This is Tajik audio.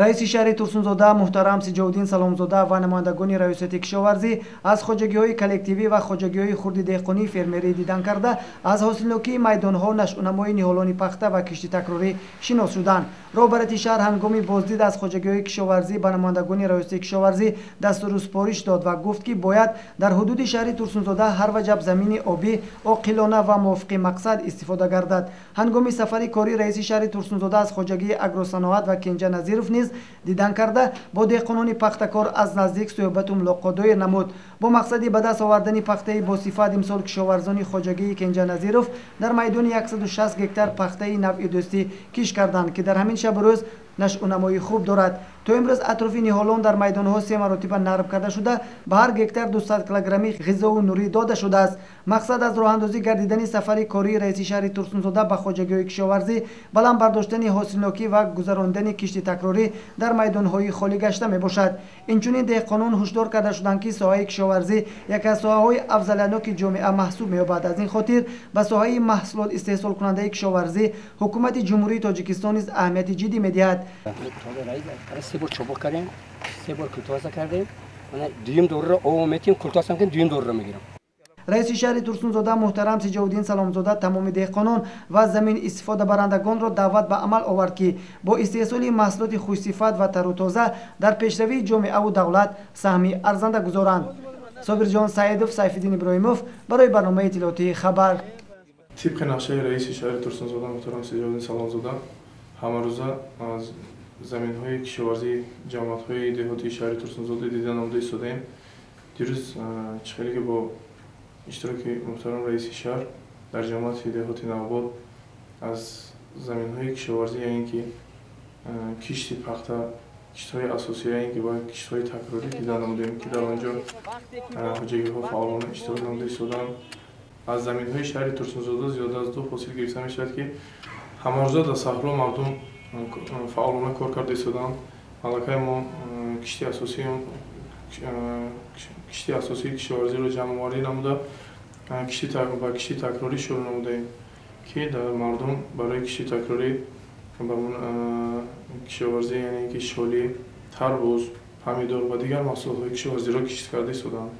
раиси шаҳри турсунзода муҳтарам Сиҷоуддин Саломзода ва намояндагони раёсати кишоварзӣ аз хоҷагиҳои коллективӣ ва хоҷагиҳои хурди деҳқонии фермерӣ дидан карда аз ҳосилнокии майдонҳо, нашъунамои ниҳолони пахта ва кишти такрорӣ шинос шуданд. роҳбарати шаҳр ҳангоми боздид аз хоҷагиҳои кишоварзӣ ба намояндагони раёсати кишоварзӣ дастуру супориш дод ва гуфт ки бояд дар ҳудуди шаҳри турсунзода ҳар ваҷаб замини обӣ оқилона ва мувофиқи мақсад истифода гардад. ҳангоми сафари кори раиси шаҳри турсунзода аз хоҷагии агросаноат ва Кенҷа Назиров низ дидан карда бо деҳқонони пахтакор аз наздик суҳбату мулоқот доир намуд. бо мақсади ба даст овардани пахтаи босифат имсол кишоварзони хоҷагии Кенҷа Назиров дар майдони 160 гектар пахтаи навъи дӯстӣ киш карданд ки дар ҳамин шабу рӯз нашъунамои хуб дорад. то имрӯз атрофи ниҳолон дар майдонҳо 3 маротиба нарб карда шуда ба ҳар гектар 200 килограмми ғизову нурӣ дода шудааст. мақсад аз роҳандозӣ гардидани сафари кории раиси шаҳри турсунзода ба хоҷагиҳои кишоварзӣ баланд бардоштани ҳосилнокӣ ва гузарондани кишти такрорӣ дар майдонҳои холӣ гашта мебошад. инчунин деҳқонон ҳушдор карда шуданд ки соҳаи кишоварзӣ яке аз соҳаҳои афзалияноки ҷомеа маҳсуб меёбад. аз ин хотир ба соҳаи маҳсулот истеҳсолкунандаи кишоварзӣ ҳукумати ҷумҳурии Тоҷикистон низ аҳамияти ҷиддӣ медиҳад. 3 бор чобок кардем, 3 бор култиватсия кардем. Мана дуюм дораро ово метим, култиватсия мекунем, дуюм дораро мегирам. раиси шаҳри турсунзода муҳтарам Сиҷоуддин Саломзода тамоми деҳқонон ва замин истифодабарандагонро даъват ба амал овард ки бо истеҳсоли маҳсулоти хушсифат ва тарутоза дар пешравии ҷомеаву давлат саҳми арзанда гузоранд. Собирҷон Саидов, Сайфиддин Иброҳимов барои барномаи иттилоотии Хабар. طبق نقشه رئیس شهر ترسانزاده محترم سیجاودین سلامزاده همروزه از زمین‌های کشاورزی جماعت‌های دهاتی شهر ترسانزاده دیدن نموده ایستاده‌ایم. دیروز چخیلی که با اشتراک محترم رئیس شهر در جماعت دهاتی نوآباد از زمین‌های کشاورزی یعنی که کشت پخته، کشت‌های اساسی یعنی که با کشت‌های تکراری دیدن نموده‌ایم که در آنجا حجیج‌ها فعالانه اشتراک نموده ایستادند. از زمین‌های شهر ترسانزاده زیاده از 2 حاصل گرفته می‌شود که همه روزه در صحرا مردم فعالانه کار کرده ایستادند. علاقه ما کشتی اساسی کشاورزی رو جمع آوری نموده با کشتی تکراری شروع نموده‌ایم که در مردم برای کشتی تکراری با کشاورزی یعنی که شالی، تربوز، پمیدور و دیگر محصولات کشاورزی را کشت کرده ایستادند.